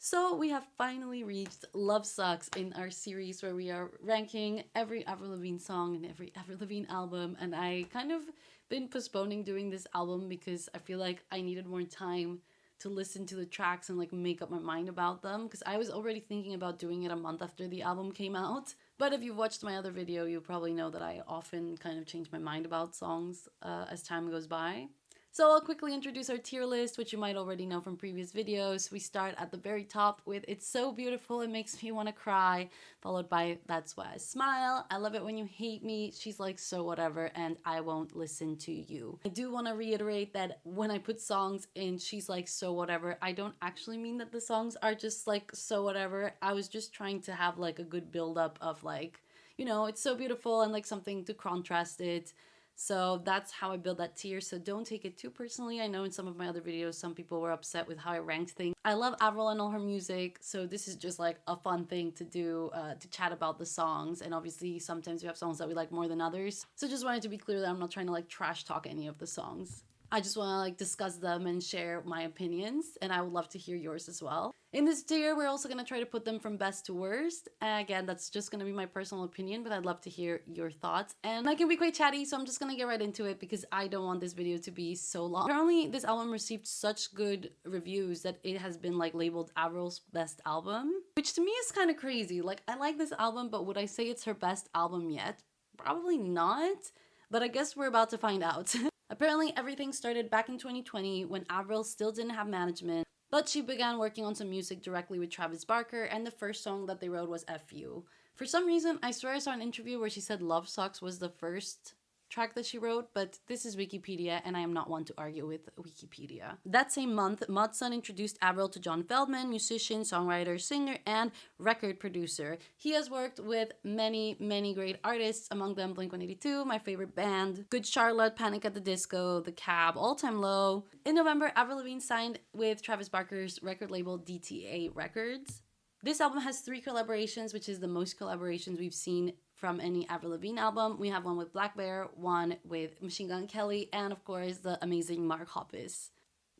So we have finally reached Love Sux in our series where we are ranking every Avril Lavigne song and every Avril Lavigne album. And I kind of been postponing doing this album because I feel like I needed more time to listen to the tracks and like make up my mind about them, because I was already thinking about doing it a month after the album came out. But if you've watched my other video, you probably know that I often kind of change my mind about songs as time goes by. So I'll quickly introduce our tier list, which you might already know from previous videos. We start at the very top with It's So Beautiful, It Makes Me Wanna Cry, followed by That's Why I Smile, I Love It When You Hate Me, She's Like So Whatever, and I Won't Listen to You. I do want to reiterate that when I put songs in She's Like So Whatever, I don't actually mean that the songs are just like so whatever. I was just trying to have like a good build up of like, you know, it's so beautiful and like something to contrast it. So that's how I build that tier, so don't take it too personally. I know in some of my other videos some people were upset with how I ranked things. I love Avril and all her music, so this is just like a fun thing to do, to chat about the songs, and obviously sometimes we have songs that we like more than others. So just wanted to be clear that I'm not trying to like trash talk any of the songs. I just want to like discuss them and share my opinions, and I would love to hear yours as well. In this tier, we're also going to try to put them from best to worst. Again, that's just going to be my personal opinion, but I'd love to hear your thoughts. And I can be quite chatty, so I'm just going to get right into it because I don't want this video to be so long. Apparently, this album received such good reviews that it has been like labeled Avril's best album, which to me is kind of crazy. Like, I like this album, but would I say it's her best album yet? Probably not, but I guess we're about to find out. Apparently, everything started back in 2020 when Avril still didn't have management, but she began working on some music directly with Travis Barker, and the first song that they wrote was F.U. For some reason, I swear I saw an interview where she said Love Sux was the first track that she wrote, but this is Wikipedia and I am not one to argue with Wikipedia. That same month, Mudson introduced Avril to John Feldman, musician, songwriter, singer, and record producer. He has worked with many great artists, among them Blink-182, my favorite band, Good Charlotte, Panic at the Disco, The Cab, All Time Low. In November, Avril Lavigne signed with Travis Barker's record label DTA Records. This album has 3 collaborations, which is the most collaborations we've seen from any Avril Lavigne album. We have one with Black Bear, one with Machine Gun Kelly, and of course the amazing Mark Hoppus.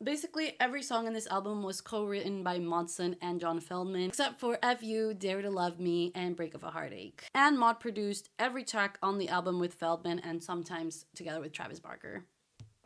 Basically, every song in this album was co-written by Mudson and John Feldman, except for F.U., Dare to Love Me, and Break of a Heartache. And Mod produced every track on the album with Feldman and sometimes together with Travis Barker.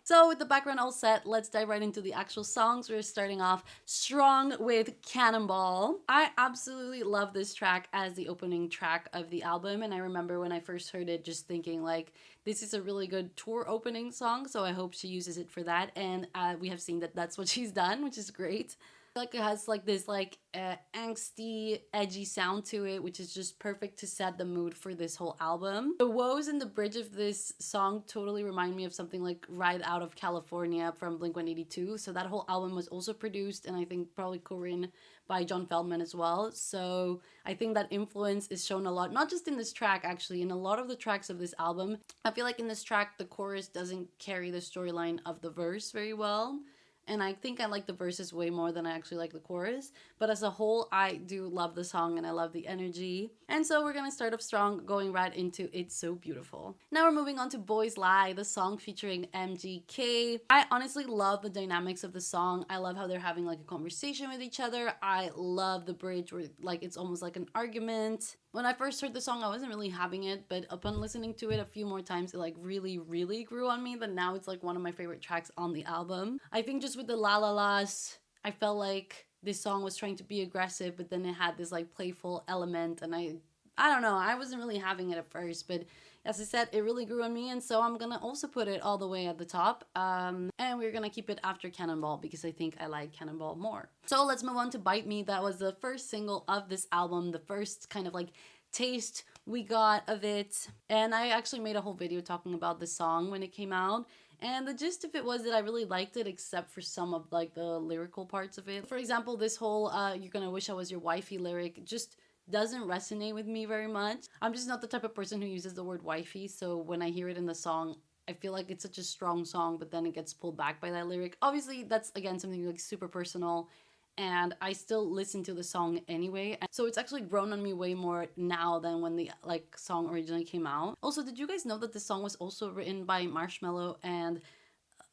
So with the background all set, let's dive right into the actual songs. We're starting off strong with Cannonball. I absolutely love this track as the opening track of the album, and I remember when I first heard it just thinking like, this is a really good tour opening song, so I hope she uses it for that, and we have seen that that's what she's done, which is great. Like it has like this like angsty, edgy sound to it, which is just perfect to set the mood for this whole album. The woes in the bridge of this song totally remind me of something like Ride Out of California from Blink-182. So that whole album was also produced and I think probably co-written by John Feldman as well. So I think that influence is shown a lot, not just in this track actually, in a lot of the tracks of this album. I feel like in this track, the chorus doesn't carry the storyline of the verse very well. And I think I like the verses way more than I actually like the chorus. But as a whole, I do love the song and I love the energy. And so we're gonna start off strong, going right into It's So Beautiful. Now we're moving on to Boys Lie, the song featuring MGK. I honestly love the dynamics of the song. I love how they're having like a conversation with each other. I love the bridge where like it's almost like an argument. When I first heard the song, I wasn't really having it, but upon listening to it a few more times, it like really grew on me, that now it's like one of my favorite tracks on the album. I think just with the La La Las, I felt like this song was trying to be aggressive, but then it had this like playful element, and I don't know, I wasn't really having it at first, but as I said, it really grew on me, and so I'm gonna also put it all the way at the top, and we're gonna keep it after Cannonball because I think I like Cannonball more. So let's move on to Bite Me. That was the first single of this album, the first kind of like taste we got of it, and I actually made a whole video talking about the song when it came out. And the gist of it was that I really liked it, except for some of like the lyrical parts of it. For example, this whole "You're gonna wish I was your wifey" lyric just doesn't resonate with me very much. I'm just not the type of person who uses the word wifey, so when I hear it in the song, I feel like it's such a strong song, but then it gets pulled back by that lyric. Obviously, that's again something like super personal, and I still listen to the song anyway. So it's actually grown on me way more now than when the like song originally came out. Also, did you guys know that this song was also written by Marshmello and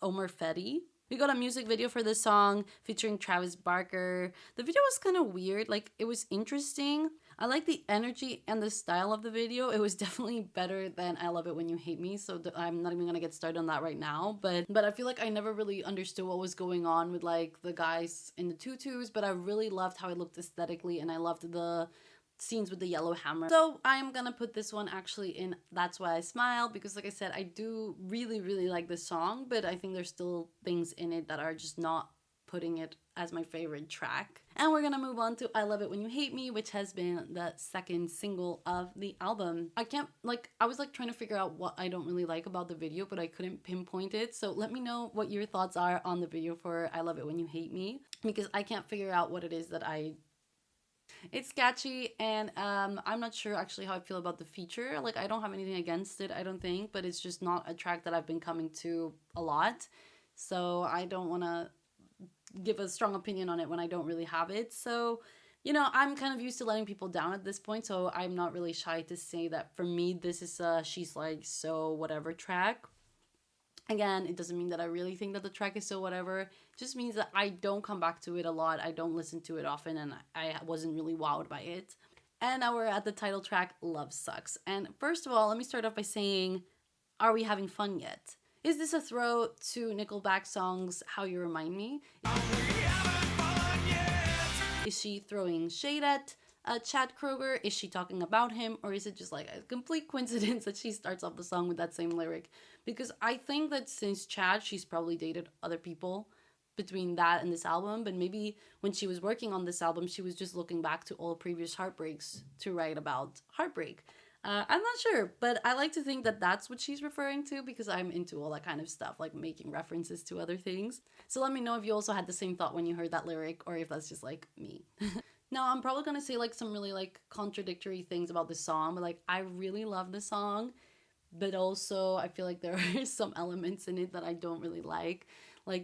Omer Fedi? We got a music video for this song featuring Travis Barker. The video was kind of weird, like it was interesting. I like the energy and the style of the video. It was definitely better than I Love It When You Hate Me, so I'm not even gonna get started on that right now. But I feel like I never really understood what was going on with like the guys in the tutus, but I really loved how it looked aesthetically, and I loved the scenes with the yellow hammer. So I'm gonna put this one actually in That's Why I Smile, because like I said, I do really like this song, but I think there's still things in it that are just not putting it as my favorite track. And we're gonna move on to I Love It When You Hate Me, which has been the second single of the album. I was like trying to figure out what I don't really like about the video, but I couldn't pinpoint it. So let me know what your thoughts are on the video for I Love It When You Hate Me, because I can't figure out what it is that it's catchy, and I'm not sure actually how I feel about the feature. Like, I don't have anything against it, I don't think, but it's just not a track that I've been coming to a lot. So I don't want to give a strong opinion on it when I don't really have it. So, I'm kind of used to letting people down at this point, so I'm not really shy to say that for me, this is a She's Like So Whatever track. Again, it doesn't mean that I really think that the track is so whatever. It just means that I don't come back to it a lot. I don't listen to it often, and I wasn't really wowed by it. And now we're at the title track, Love Sux. And first of all, let me start off by saying, are we having fun yet? Is this a throw to Nickelback songs How You Remind Me? Is she throwing shade at Chad Kroeger? Is she talking about him? Or is it just like a complete coincidence that she starts off the song with that same lyric? Because I think that since Chad, she's probably dated other people between that and this album. But maybe when she was working on this album, she was just looking back to all previous heartbreaks to write about heartbreak. I'm not sure, but I like to think that that's what she's referring to, because I'm into all that kind of stuff, like making references to other things. So let me know if you also had the same thought when you heard that lyric, or if that's just like me. Now, I'm probably gonna say like some really like contradictory things about this song, but like I really love the song, but also I feel like there are some elements in it that I don't really like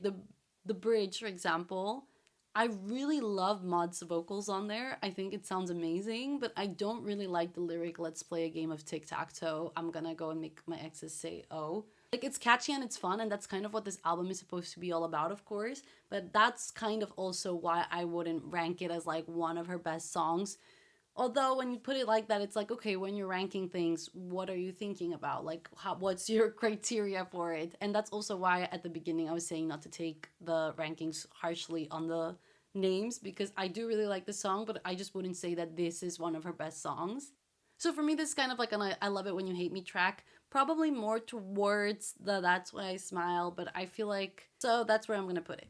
the bridge, for example. I really love Maud's vocals on there. I think it sounds amazing, but I don't really like the lyric, let's play a game of tic-tac-toe. I'm gonna go and make my exes say, oh. Like, it's catchy and it's fun, and that's kind of what this album is supposed to be all about, of course. But that's kind of also why I wouldn't rank it as, like, one of her best songs. Although, when you put it like that, it's like, okay, when you're ranking things, what are you thinking about? Like, what's your criteria for it? And that's also why at the beginning I was saying not to take the rankings harshly on the names, because I do really like the song, but I just wouldn't say that this is one of her best songs. So for me, this is kind of like an I Love It When You Hate Me track, probably more towards the That's Why I Smile, but I feel like, so that's where I'm gonna put it.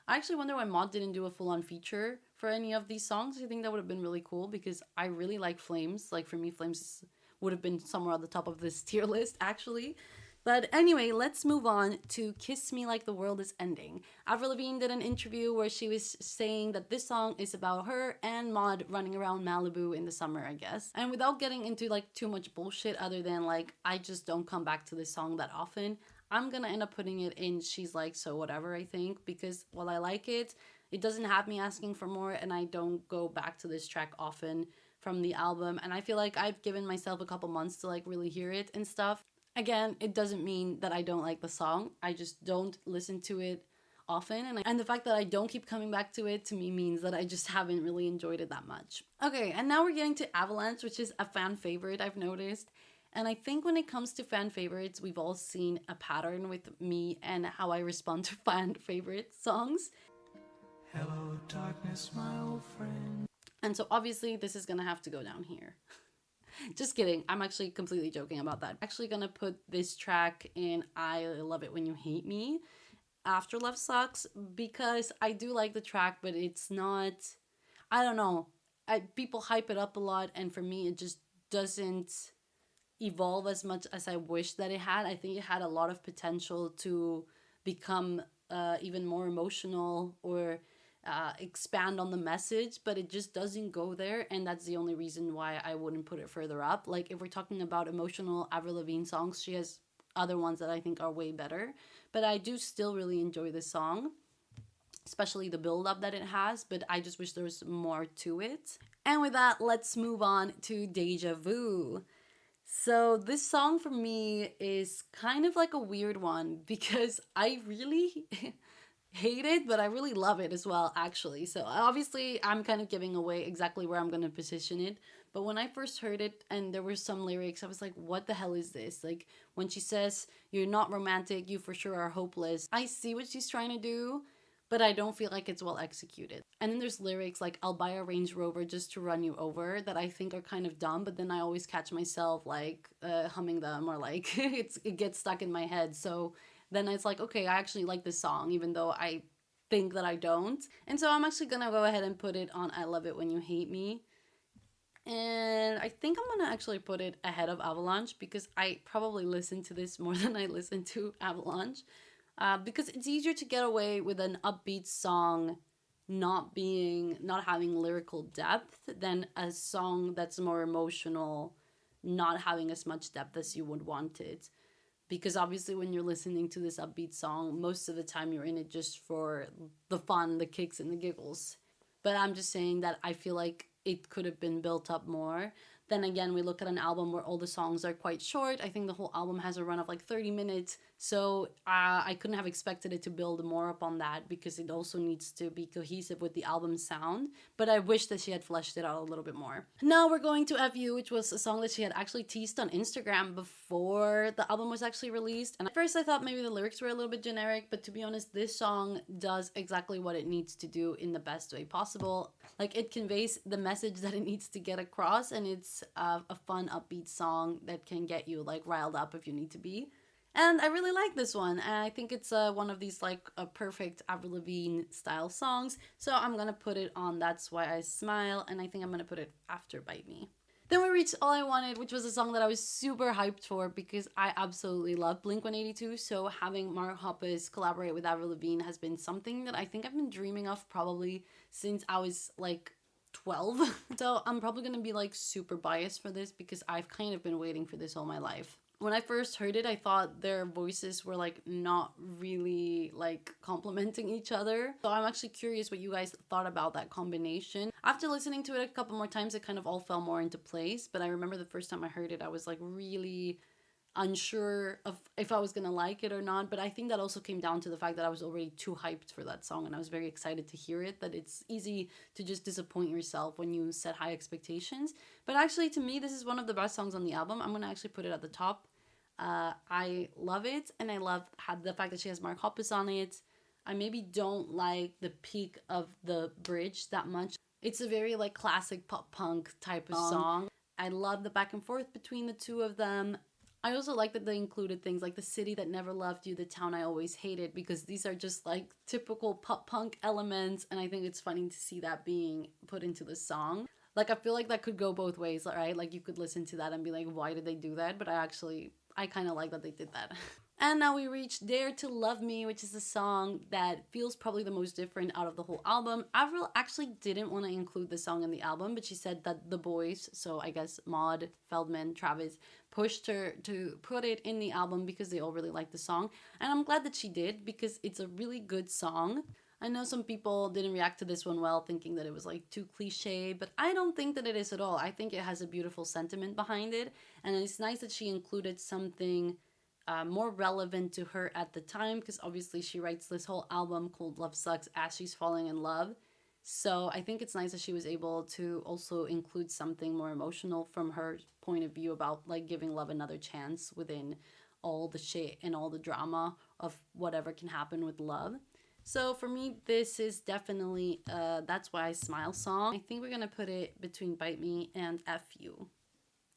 I actually wonder why Maud didn't do a full-on feature for any of these songs. I think that would have been really cool, because I really like Flames. Like, for me, Flames would have been somewhere at the top of this tier list, actually. But anyway, let's move on to Kiss Me Like the World is Ending. Avril Lavigne did an interview where she was saying that this song is about her and Maud running around Malibu in the summer, I guess. And without getting into like too much bullshit other than like, I just don't come back to this song that often, I'm gonna end up putting it in She's Like So Whatever, I think, because while I like it, it doesn't have me asking for more, and I don't go back to this track often from the album. And I feel like I've given myself a couple months to like really hear it and stuff. Again, it doesn't mean that I don't like the song. I just don't listen to it often. And the fact that I don't keep coming back to it, to me, means that I just haven't really enjoyed it that much. Okay, and now we're getting to Avalanche, which is a fan favorite, I've noticed. And I think when it comes to fan favorites, we've all seen a pattern with me and how I respond to fan favorite songs. Hello, darkness, my old friend. And so obviously this is gonna have to go down here. Just kidding. I'm actually completely joking about that. I'm actually gonna put this track in I Love It When You Hate Me after Love Sux, because I do like the track, but it's not, I don't know. People hype it up a lot, and for me it just doesn't evolve as much as I wish that it had. I think it had a lot of potential to become even more emotional or expand on the message, but it just doesn't go there, and that's the only reason why I wouldn't put it further up. Like, if we're talking about emotional Avril Lavigne songs, she has other ones that I think are way better, but I do still really enjoy this song, especially the build-up that it has, but I just wish there was more to it. And with that, let's move on to Deja Vu. So this song for me is kind of like a weird one because I really hate it, but I really love it as well, actually. So obviously, I'm kind of giving away exactly where I'm gonna position it. But when I first heard it and there were some lyrics, I was like, what the hell is this? Like when she says, "You're not romantic, you for sure are hopeless." I see what she's trying to do, but I don't feel like it's well executed. And then there's lyrics like, "I'll buy a Range Rover just to run you over," that I think are kind of dumb, but then I always catch myself like humming them, or like it gets stuck in my head. So then it's like, okay, I actually like this song, even though I think that I don't. And so I'm actually gonna go ahead and put it on "I Love It When You Hate Me." And I think I'm gonna actually put it ahead of Avalanche because I probably listen to this more than I listen to Avalanche. Because it's easier to get away with an upbeat song not having lyrical depth than a song that's more emotional, not having as much depth as you would want it. Because obviously when you're listening to this upbeat song, most of the time you're in it just for the fun, the kicks and the giggles. But I'm just saying that I feel like it could have been built up more. Then again, we look at an album where all the songs are quite short. I think the whole album has a run of like 30 minutes. So I couldn't have expected it to build more up on that because it also needs to be cohesive with the album sound. But I wish that she had fleshed it out a little bit more. Now we're going to FU, which was a song that she had actually teased on Instagram before the album was actually released. And at first I thought maybe the lyrics were a little bit generic, but to be honest, this song does exactly what it needs to do in the best way possible. Like it conveys the message that it needs to get across, and it's a fun upbeat song that can get you like riled up if you need to be. And I really like this one, and I think it's one of these like a perfect Avril Lavigne style songs. So I'm gonna put it on "That's Why I Smile," and I think I'm gonna put it after "Bite Me." Then we reached "All I Wanted," which was a song that I was super hyped for because I absolutely love Blink 182. So having Mark Hoppus collaborate with Avril Lavigne has been something that I think I've been dreaming of probably since I was like 12. So I'm probably gonna be like super biased for this because I've kind of been waiting for this all my life. When I first heard it, I thought their voices were like not really like complementing each other. So I'm actually curious what you guys thought about that combination. After listening to it a couple more times, it kind of all fell more into place. But I remember the first time I heard it, I was like really unsure of if I was gonna like it or not. But I think that also came down to the fact that I was already too hyped for that song and I was very excited to hear it. That it's easy to just disappoint yourself when you set high expectations. But actually, to me, this is one of the best songs on the album. I'm gonna actually put it at the top. I love it, and I love the fact that she has Mark Hoppus on it. I maybe don't like the peak of the bridge that much. It's a very like classic pop punk type of song. I love the back and forth between the two of them. I also like that they included things like "The City That Never Loved You, the Town I Always Hated," because these are just like typical pop punk elements, and I think it's funny to see that being put into the song. Like I feel like that could go both ways, right? Like you could listen to that and be like, why did they do that? But I kind of like that they did that. And now we reach "Dare to Love Me," which is a song that feels probably the most different out of the whole album. Avril actually didn't want to include the song in the album, but she said that the boys, so I guess Maud, Feldman, Travis, pushed her to put it in the album because they all really liked the song. And I'm glad that she did because it's a really good song. I know some people didn't react to this one well, thinking that it was like too cliche, but I don't think that it is at all. I think it has a beautiful sentiment behind it, and it's nice that she included something more relevant to her at the time, because obviously she writes this whole album called "Love Sux" as she's falling in love. So I think it's nice that she was able to also include something more emotional from her point of view about like giving love another chance within all the shit and all the drama of whatever can happen with love. So for me, this is definitely "That's Why I Smile" song. I think we're gonna put it between "Bite Me" and "FU."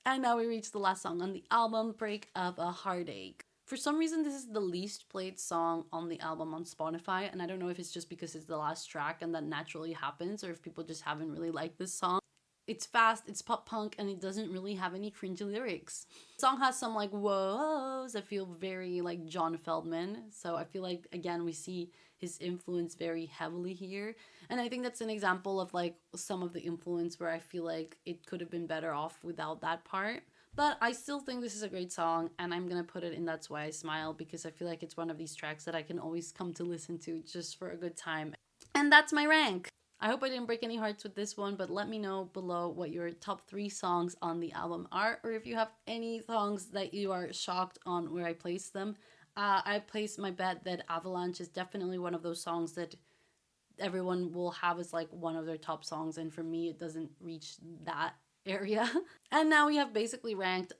And now we reach the last song on the album, "Break of a Heartache." For some reason, this is the least played song on the album on Spotify, and I don't know if it's just because it's the last track and that naturally happens, or if people just haven't really liked this song. It's fast, it's pop punk, and it doesn't really have any cringy lyrics. The song has some like whoas that feel very like John Feldman, so I feel like again we see his influence very heavily here, and I think that's an example of like some of the influence where I feel like it could have been better off without that part. But I still think this is a great song, and I'm gonna put it in "That's Why I Smile" because I feel like it's one of these tracks that I can always come to listen to just for a good time. And that's my rank. I hope I didn't break any hearts with this one, but let me know below what your top 3 songs on the album are, or if you have any songs that you are shocked on where I placed them. I placed my bet that Avalanche is definitely one of those songs that everyone will have as like one of their top songs, and for me it doesn't reach that area. And now we have basically ranked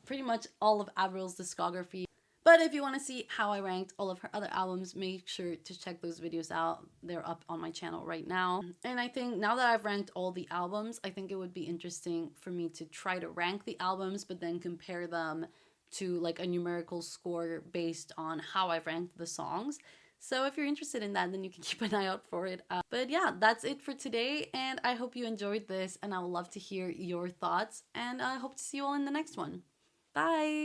pretty much all of Avril's discography. But if you want to see how I ranked all of her other albums, make sure to check those videos out. They're up on my channel right now. And I think now that I've ranked all the albums, I think it would be interesting for me to try to rank the albums, but then compare them to like a numerical score based on how I've ranked the songs. So if you're interested in that, then you can keep an eye out for it. But yeah, that's it for today. And I hope you enjoyed this, and I would love to hear your thoughts. And I hope to see you all in the next one. Bye!